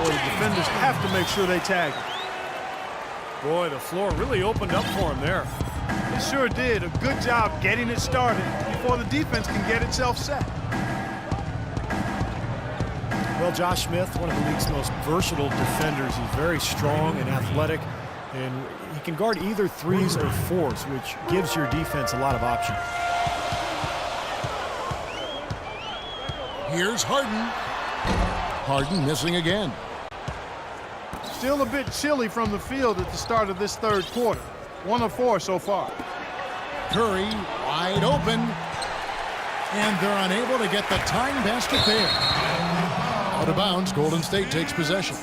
or the defenders have to make sure they tag him. Boy, the floor really opened up for him there. It sure did. A good job getting it started before the defense can get itself set. Well, Josh Smith, one of the league's most versatile defenders. He's very strong and athletic, and he can guard either threes or fours, which gives your defense a lot of options. Here's Harden. Harden missing again. Still a bit chilly from the field at the start of this third quarter. 1 of 4 so far. Curry wide open. And they're unable to get the tying basket there. Out of bounds, Golden State takes possession.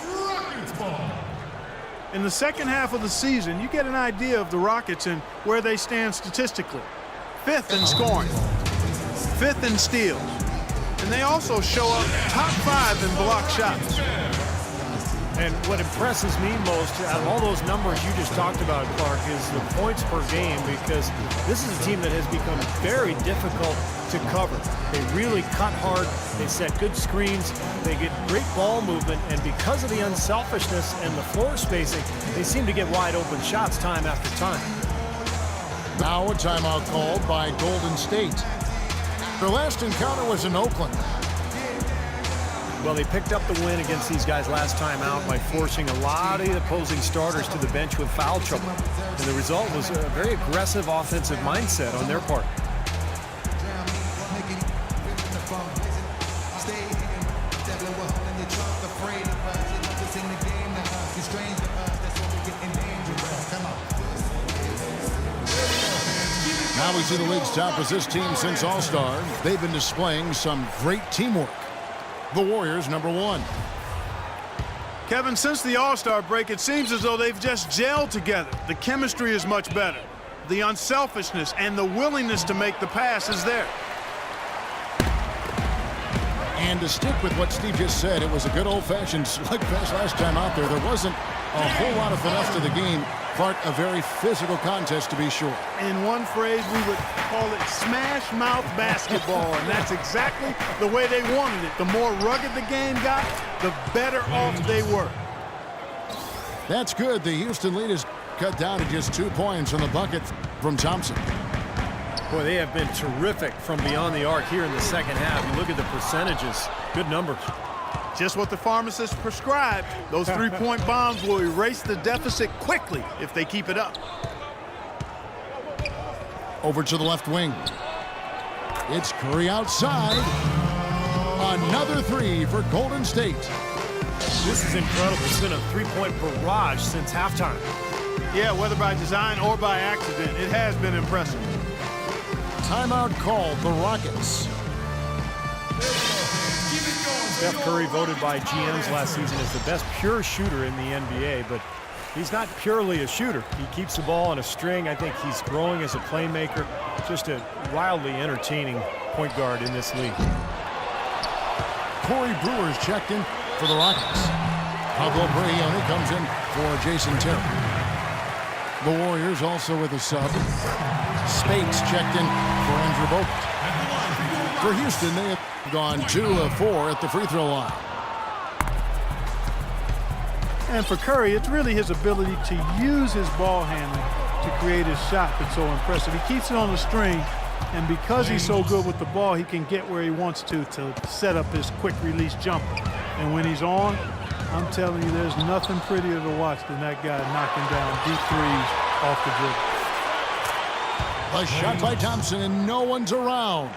In the second half of the season, you get an idea of the Rockets and where they stand statistically. 5th in scoring, 5th in steals, and they also show up top 5 in block shots. And what impresses me most out of all those numbers you just talked about, Clark, is the points per game, because this is a team that has become very difficult to cover. They really cut hard, they set good screens, they get great ball movement, and because of the unselfishness and the floor spacing, they seem to get wide open shots time after time. Now a timeout called by Golden State. Their last encounter was in Oakland. Well, they picked up the win against these guys last time out by forcing a lot of the opposing starters to the bench with foul trouble. And the result was a very aggressive offensive mindset on their part. Now we see the league's top assist team since All-Star. They've been displaying some great teamwork. The Warriors, number 1. Kevin, since the All-Star break, it seems as though they've just gelled together. The chemistry is much better. The unselfishness and the willingness to make the pass is there. And to stick with what Steve just said, it was a good old-fashioned slug fest last time out there. There wasn't a whole lot of finesse to the game. Part a very physical contest, to be sure. In one phrase, we would call it smash mouth basketball, and that's exactly the way they wanted it. The more rugged the game got, the better off they were. That's good. The Houston lead is cut down to just 2 points on the bucket from Thompson. Boy, they have been terrific from beyond the arc here in the second half. You look at the percentages, good numbers. Just what the pharmacist prescribed. Those 3-point bombs will erase the deficit quickly if they keep it up. Over to the left wing. It's Curry outside. Another 3 for Golden State. This is incredible. It's been a 3-point barrage since halftime. Yeah, whether by design or by accident, it has been impressive. Timeout called the Rockets. Steph Curry voted by GMs last season as the best pure shooter in the NBA, but he's not purely a shooter. He keeps the ball on a string. I think he's growing as a playmaker. Just a wildly entertaining point guard in this league. Corey Brewer's checked in for the Rockets. Pablo Brioni comes in for Jason Terry. The Warriors also with a sub. Speights checked in for Andrew Bogut. For Houston, they have gone 2 of 4 at the free throw line. And for Curry, it's really his ability to use his ball handling to create his shot that's so impressive. He keeps it on the string, and because he's so good with the ball, he can get where he wants to set up his quick release jumper. And when he's on, I'm telling you, there's nothing prettier to watch than that guy knocking down deep threes off the dribble. A shot by Thompson, and no one's around.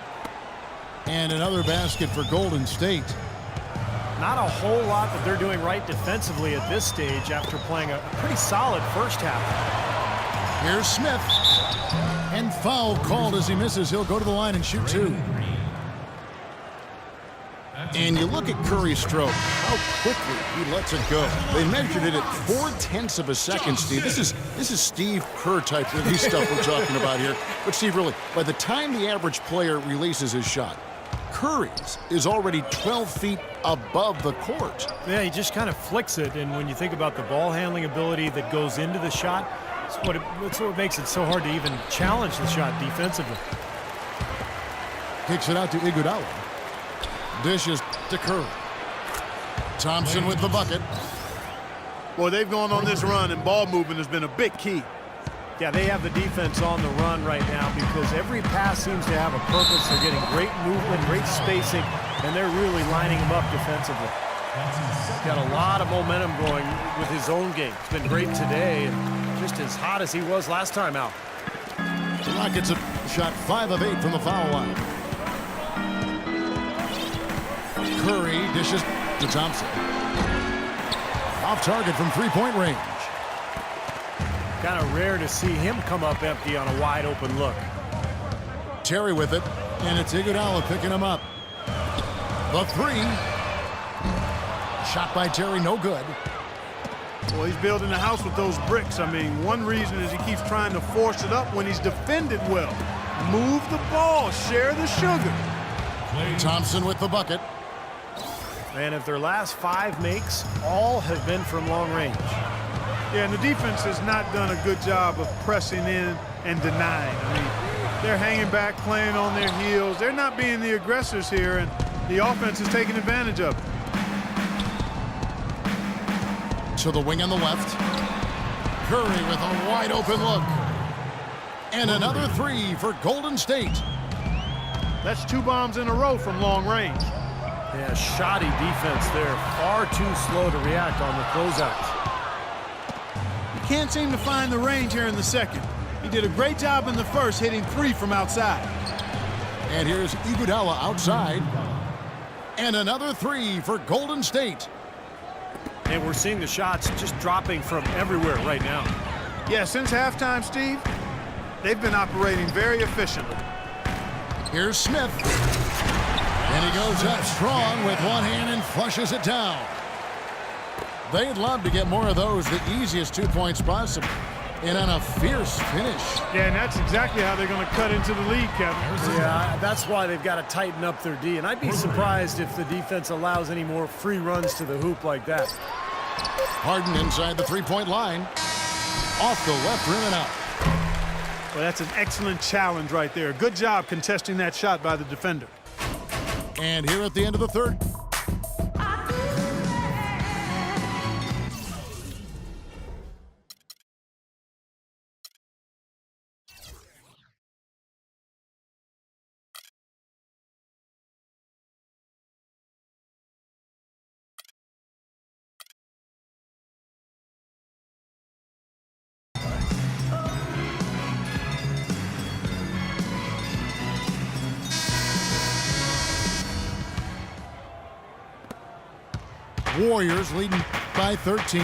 And another basket for Golden State. Not a whole lot that they're doing right defensively at this stage after playing a pretty solid first half. Here's Smith. And foul called as he misses. He'll go to the line and shoot 2. And you look at Curry's stroke, how quickly he lets it go. They measured it at 0.4 of a second, Steve. This is Steve Kerr type release stuff we're talking about here. But Steve, really, by the time the average player releases his shot, Curry's is already 12 feet above the court. Yeah, he just kind of flicks it, and when you think about the ball handling ability that goes into the shot, that's what makes it so hard to even challenge the shot defensively. Kicks it out to Iguodala. Dishes to Curry. Thompson with the bucket. Boy, they've gone on this run, and ball movement has been a big key. Yeah, they have the defense on the run right now because every pass seems to have a purpose. They're getting great movement, great spacing, and they're really lining them up defensively. Got a lot of momentum going with his own game. It's been great today and just as hot as he was last time out. The Rockets have shot 5 of 8 from the foul line. Curry dishes to Thompson. Off target from three-point range. Kind of rare to see him come up empty on a wide open look. Terry with it, and it's Iguodala picking him up. The three. Shot by Terry, no good. Well, he's building the house with those bricks. I mean, one reason is he keeps trying to force it up when he's defended well. Move the ball, share the sugar. Thompson with the bucket. And if their last 5 makes, all have been from long range. Yeah, and the defense has not done a good job of pressing in and denying. I mean, they're hanging back, playing on their heels. They're not being the aggressors here, and the offense is taking advantage of it. To the wing on the left. Curry with a wide open look. And another three for Golden State. That's 2 bombs in a row from long range. Yeah, shoddy defense there. Far too slow to react on the closeouts. He can't seem to find the range here in the second. He did a great job in the first, hitting 3 from outside. And here's Iguodala outside. And another three for Golden State. And we're seeing the shots just dropping from everywhere right now. Yeah, since halftime, Steve, they've been operating very efficiently. Here's Smith. And he goes up strong with one hand and flushes it down. They'd love to get more of those, the easiest 2 points possible. And on a fierce finish. Yeah, and that's exactly how they're going to cut into the lead, Kevin. Yeah, that's why they've got to tighten up their D. And I'd be surprised if the defense allows any more free runs to the hoop like that. Harden inside the three-point line. Off the left rim and out. Well, that's an excellent challenge right there. Good job contesting that shot by the defender. And here at the end of the third. Warriors leading by 13.